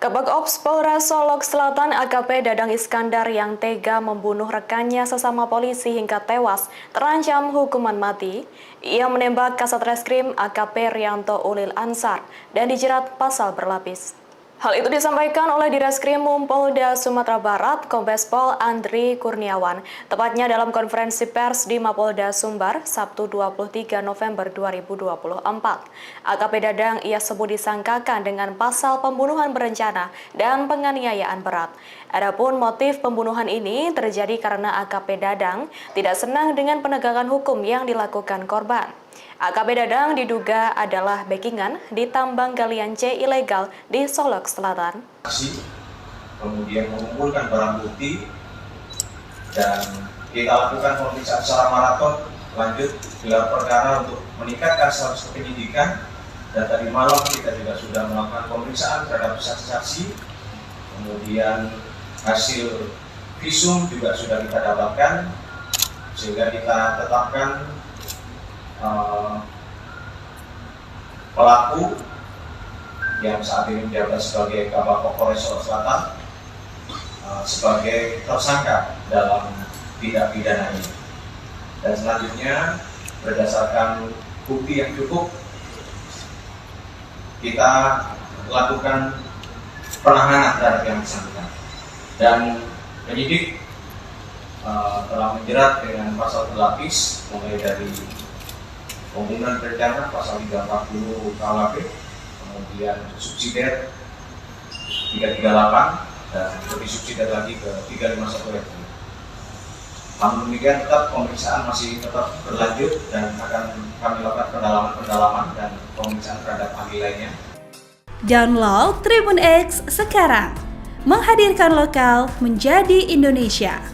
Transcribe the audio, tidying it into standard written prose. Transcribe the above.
Kabag Ops Polres Solok Selatan AKP Dadang Iskandar yang tega membunuh rekannya sesama polisi hingga tewas terancam hukuman mati. Ia menembak Kasat Reskrim AKP Rianto Ulil Ansar dan dijerat pasal berlapis. Hal itu disampaikan oleh Direskrimum Polda Sumatera Barat, Kombes Pol Andri Kurniawan, tepatnya dalam konferensi pers di Mapolda Sumbar, Sabtu 23 November 2024. AKP Dadang ia sebut disangkakan dengan pasal pembunuhan berencana dan penganiayaan berat. Adapun motif pembunuhan ini terjadi karena AKP Dadang tidak senang dengan penegakan hukum yang dilakukan korban. AKP Dadang diduga adalah backingan di tambang galian C ilegal di Solok Selatan. Kemudian mengumpulkan barang bukti dan kita lakukan pemeriksaan secara maraton lanjut gelar perkara untuk meningkatkan status penyidikan. Dan tadi malam kita juga sudah melakukan pemeriksaan terhadap saksi-saksi. Kemudian hasil visum juga sudah kita dapatkan sehingga kita tetapkan pelaku yang saat ini menjabat sebagai Kabag Polres Solok Selatan sebagai tersangka dalam tindak pidana ini. Dan selanjutnya berdasarkan bukti yang cukup kita lakukan penahanan terhadap yang bersangkutan dan penyidik telah menjerat dengan pasal berlapis mulai dari pembunuhan berencana pasal 340 KUHP, kemudian subsidiar 338 dan lebih subsidiar lagi ke 351 RUU. Namun demikian tetap pemeriksaan masih tetap berlanjut dan akan kami lakukan pendalaman dan pemeriksaan terhadap ahli lainnya. Download Tribun X sekarang, menghadirkan lokal menjadi Indonesia.